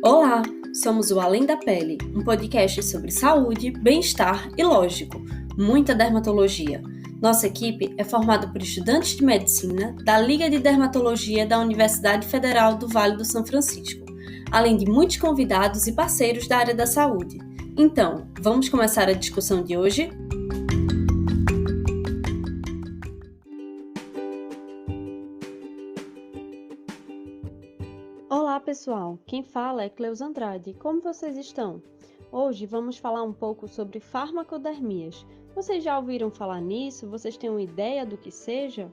Olá, somos o Além da Pele, um podcast sobre saúde, bem-estar e, lógico, muita dermatologia. Nossa equipe é formada por estudantes de medicina da Liga de Dermatologia da Universidade Federal do Vale do São Francisco, além de muitos convidados e parceiros da área da saúde. Então, vamos começar a discussão de hoje? Olá pessoal, quem fala é Cleusa Andrade, como vocês estão? Hoje vamos falar um pouco sobre farmacodermias. Vocês já ouviram falar nisso? Vocês têm uma ideia do que seja?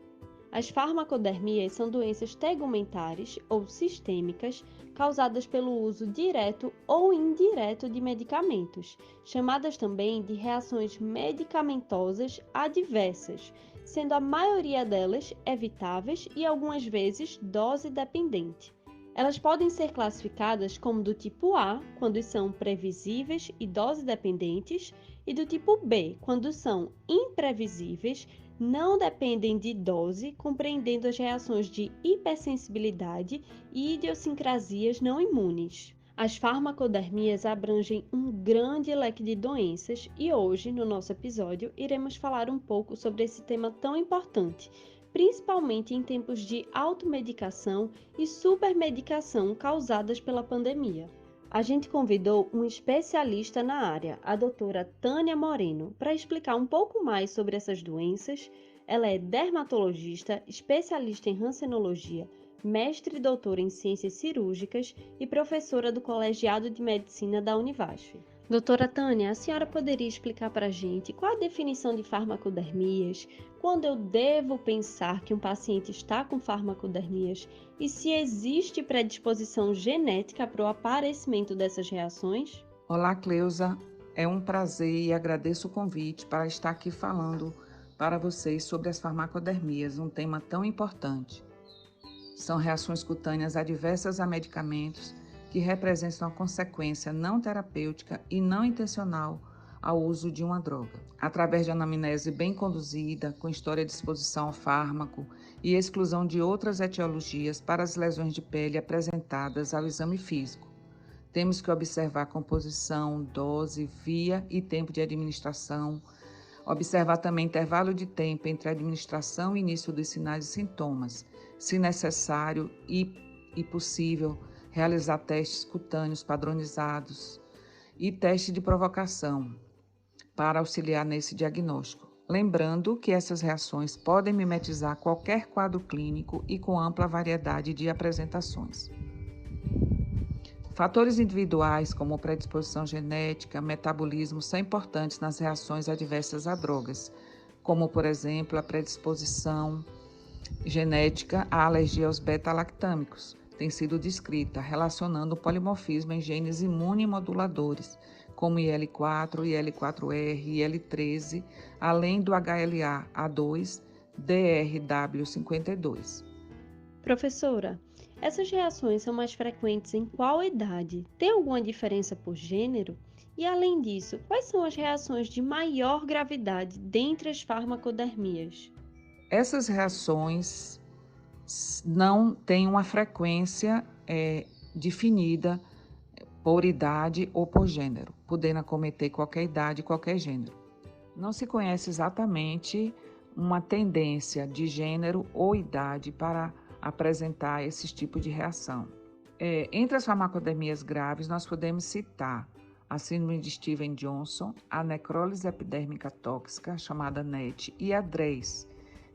As farmacodermias são doenças tegumentares ou sistêmicas causadas pelo uso direto ou indireto de medicamentos, chamadas também de reações medicamentosas adversas, sendo a maioria delas evitáveis e algumas vezes dose dependente. Elas podem ser classificadas como do tipo A, quando são previsíveis e dose-dependentes, e do tipo B, quando são imprevisíveis, não dependem de dose, compreendendo as reações de hipersensibilidade e idiosincrasias não imunes. As farmacodermias abrangem um grande leque de doenças e hoje, no nosso episódio, iremos falar um pouco sobre esse tema tão importante, principalmente em tempos de automedicação e supermedicação causadas pela pandemia. A gente convidou um especialista na área, a doutora Tânia Moreno, para explicar um pouco mais sobre essas doenças. Ela é dermatologista, especialista em rancenologia, mestre e doutora em ciências cirúrgicas e professora do Colegiado de Medicina da Univasf. Doutora Tânia, a senhora poderia explicar para a gente qual a definição de farmacodermias, quando eu devo pensar que um paciente está com farmacodermias e se existe predisposição genética para o aparecimento dessas reações? Olá, Cleusa. É um prazer e agradeço o convite para estar aqui falando para vocês sobre as farmacodermias, um tema tão importante. São reações cutâneas adversas a medicamentos que representam a consequência não terapêutica e não intencional ao uso de uma droga. Através de anamnese bem conduzida, com história de exposição ao fármaco e exclusão de outras etiologias para as lesões de pele apresentadas ao exame físico. Temos que observar composição, dose, via e tempo de administração. Observar também intervalo de tempo entre a administração e início dos sinais e sintomas. Se necessário e possível, realizar testes cutâneos padronizados e teste de provocação para auxiliar nesse diagnóstico. Lembrando que essas reações podem mimetizar qualquer quadro clínico e com ampla variedade de apresentações. Fatores individuais, como predisposição genética, metabolismo, são importantes nas reações adversas a drogas, como, por exemplo, a predisposição genética à alergia aos beta-lactâmicos. Tem sido descrita, relacionando o polimorfismo em genes imunomoduladores, como IL4, IL4R, IL13, além do HLA-A2, DRW52. Professora, essas reações são mais frequentes em qual idade? Tem alguma diferença por gênero? E além disso, quais são as reações de maior gravidade dentre as farmacodermias? Essas reações não têm uma frequência definida por idade ou por gênero, podendo acometer qualquer idade e qualquer gênero. Não se conhece exatamente uma tendência de gênero ou idade para apresentar esses tipos de reação. Entre as farmacodermias graves, nós podemos citar a síndrome de Stevens-Johnson, a necrólise epidérmica tóxica, chamada NET, e a DRES,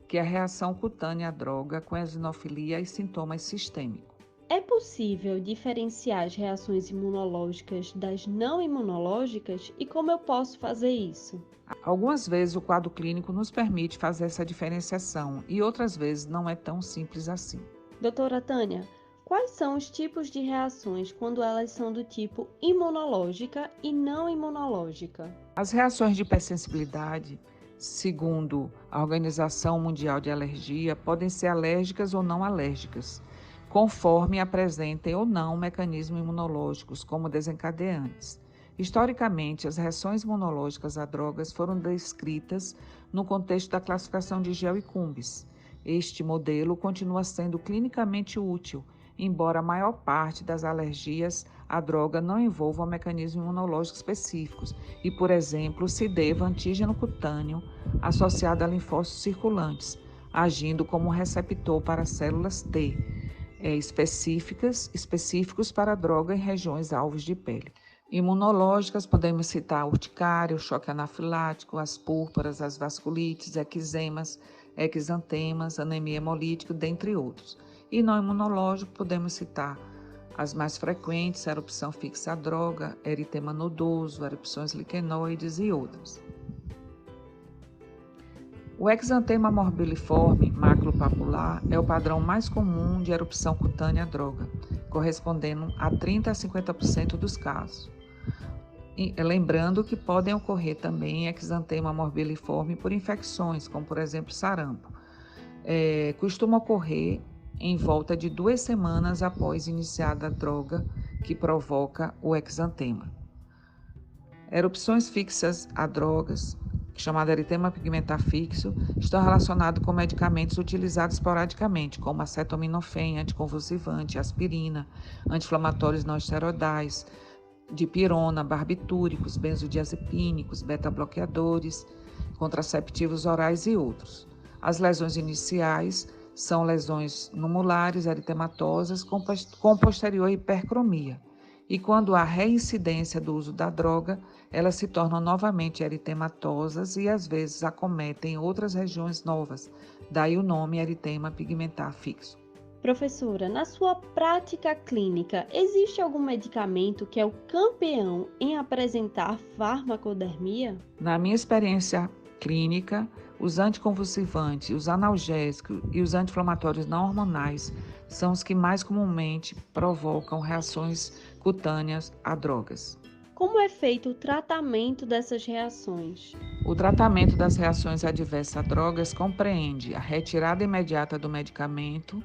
que é a reação cutânea à droga com eosinofilia e sintomas sistêmicos. É possível diferenciar as reações imunológicas das não imunológicas e como eu posso fazer isso? Algumas vezes o quadro clínico nos permite fazer essa diferenciação e outras vezes não é tão simples assim. Doutora Tânia, quais são os tipos de reações quando elas são do tipo imunológica e não imunológica? As reações de hipersensibilidade, segundo a Organização Mundial de Alergia, podem ser alérgicas ou não alérgicas, conforme apresentem ou não mecanismos imunológicos como desencadeantes. Historicamente, as reações imunológicas a drogas foram descritas no contexto da classificação de Gel e Cumbis. Este modelo continua sendo clinicamente útil, embora a maior parte das alergias a droga não envolva um mecanismo imunológico específico e, por exemplo, se deva a antígeno cutâneo associado a linfócitos circulantes, agindo como receptor para células T específicos para a droga em regiões alvos de pele. Imunológicas, podemos citar a urticária, o choque anafilático, as púrpuras, as vasculites, eczemas, exantemas, anemia hemolítica, dentre outros. E não imunológico, podemos citar as mais frequentes, a erupção fixa à droga, eritema nodoso, erupções liquenoides e outras. O exantema morbiliforme maculopapular é o padrão mais comum de erupção cutânea à droga, correspondendo a 30 a 50% dos casos. Lembrando que podem ocorrer também exantema morbiliforme por infecções, como por exemplo sarampo. Costuma ocorrer em volta de 2 semanas após iniciada a droga que provoca o exantema. Erupções fixas a drogas, chamado eritema pigmentar fixo, estão relacionados com medicamentos utilizados esporadicamente, como acetaminofém, anticonvulsivante, aspirina, anti-inflamatórios não esteroidais, dipirona, barbitúricos, benzodiazepínicos, beta-bloqueadores, contraceptivos orais e outros. As lesões iniciais são lesões numulares, eritematosas, com posterior hipercromia. E quando há reincidência do uso da droga, elas se tornam novamente eritematosas e às vezes acometem outras regiões novas, daí o nome eritema pigmentar fixo. Professora, na sua prática clínica, existe algum medicamento que é o campeão em apresentar farmacodermia? Na minha experiência clínica, os anticonvulsivantes, os analgésicos e os anti-inflamatórios não hormonais são os que mais comumente provocam reações cutâneas a drogas. Como é feito o tratamento dessas reações? O tratamento das reações adversas a drogas compreende a retirada imediata do medicamento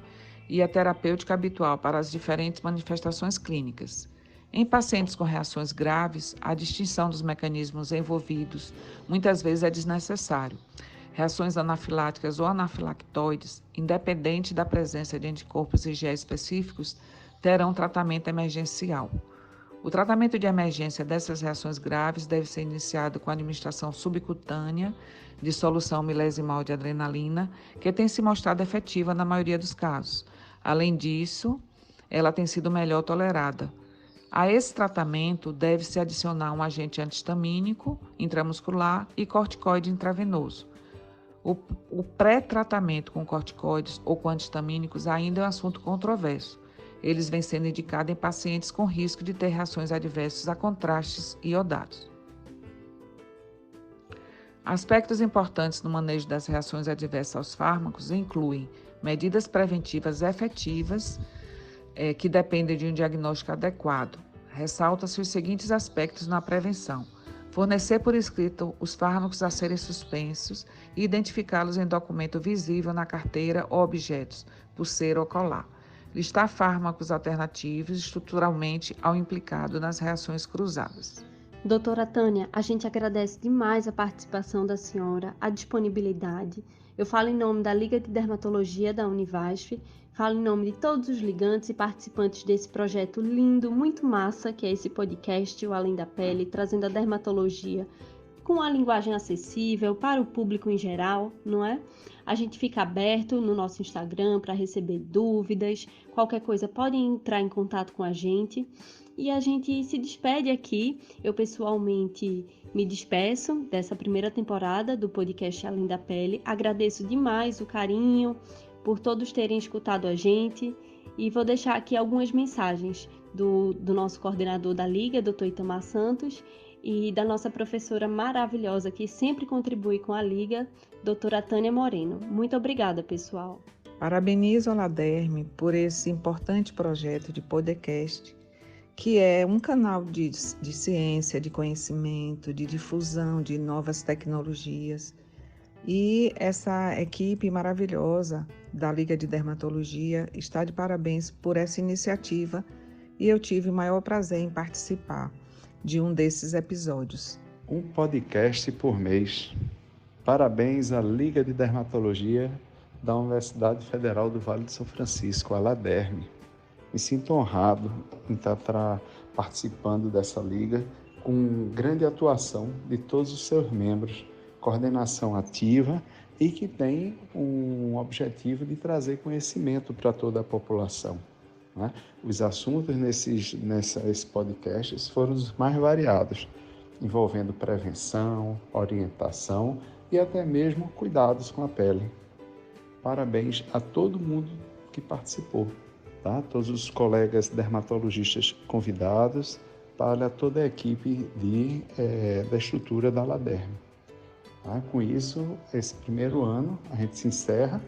e a terapêutica habitual para as diferentes manifestações clínicas. Em pacientes com reações graves, a distinção dos mecanismos envolvidos muitas vezes é desnecessário. Reações anafiláticas ou anafilactoides, independente da presença de anticorpos IgE específicos, terão tratamento emergencial. O tratamento de emergência dessas reações graves deve ser iniciado com a administração subcutânea de solução milesimal de adrenalina, que tem se mostrado efetiva na maioria dos casos. Além disso, ela tem sido melhor tolerada. A esse tratamento deve-se adicionar um agente antihistamínico intramuscular e corticoide intravenoso. O pré-tratamento com corticoides ou com antihistamínicos ainda é um assunto controverso. Eles vêm sendo indicados em pacientes com risco de ter reações adversas a contrastes iodados. Aspectos importantes no manejo das reações adversas aos fármacos incluem medidas preventivas efetivas que dependem de um diagnóstico adequado. Ressalta-se os seguintes aspectos na prevenção: fornecer por escrito os fármacos a serem suspensos e identificá-los em documento visível na carteira ou objetos, pulseira ou colar. Listar fármacos alternativos estruturalmente ao implicado nas reações cruzadas. Doutora Tânia, a gente agradece demais a participação da senhora, a disponibilidade. Eu falo em nome da Liga de Dermatologia da Univasf, falo em nome de todos os ligantes e participantes desse projeto lindo, muito massa, que é esse podcast, o Além da Pele, trazendo a dermatologia com a linguagem acessível para o público em geral, não é? A gente fica aberto no nosso Instagram para receber dúvidas, qualquer coisa pode entrar em contato com a gente. E a gente se despede aqui. Eu pessoalmente me despeço dessa primeira temporada do podcast Além da Pele. Agradeço demais o carinho por todos terem escutado a gente e vou deixar aqui algumas mensagens do nosso coordenador da Liga, Dr. Itamar Santos, e da nossa professora maravilhosa que sempre contribui com a Liga, doutora Tânia Moreno. Muito obrigada, pessoal. Parabenizo a Laderme por esse importante projeto de podcast, que é um canal de ciência, de conhecimento, de difusão de novas tecnologias. E essa equipe maravilhosa da Liga de Dermatologia está de parabéns por essa iniciativa e eu tive o maior prazer em participar de um desses episódios. Um podcast por mês. Parabéns à Liga de Dermatologia da Universidade Federal do Vale do São Francisco, a Laderme. Me sinto honrado em estar participando dessa liga, com grande atuação de todos os seus membros, coordenação ativa e que tem um objetivo de trazer conhecimento para toda a população. Né? Os assuntos nesses podcasts foram os mais variados, envolvendo prevenção, orientação e até mesmo cuidados com a pele. Parabéns a todo mundo que participou, tá? Todos os colegas dermatologistas convidados, para toda a equipe da estrutura da LADERM. Tá? Com isso, esse primeiro ano a gente se encerra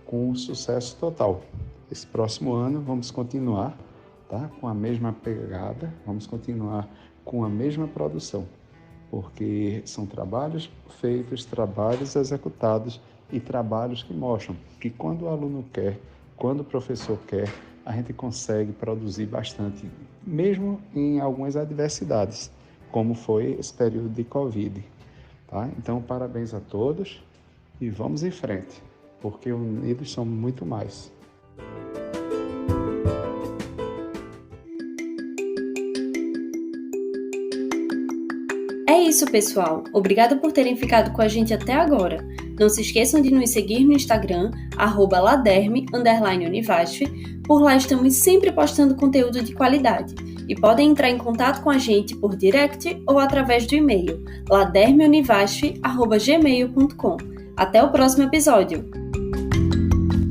com um sucesso total. Esse próximo ano vamos continuar, tá? Com a mesma pegada, vamos continuar com a mesma produção, porque são trabalhos feitos, trabalhos executados e trabalhos que mostram que quando o aluno quer, quando o professor quer, a gente consegue produzir bastante, mesmo em algumas adversidades, como foi esse período de Covid. Tá? Então, parabéns a todos e vamos em frente, porque unidos somos muito mais. É isso, pessoal. Obrigada por terem ficado com a gente até agora. Não se esqueçam de nos seguir no Instagram, @laderm_univasf. Por lá estamos sempre postando conteúdo de qualidade. E podem entrar em contato com a gente por direct ou através do e-mail ladermunivasf@gmail.com. Até o próximo episódio!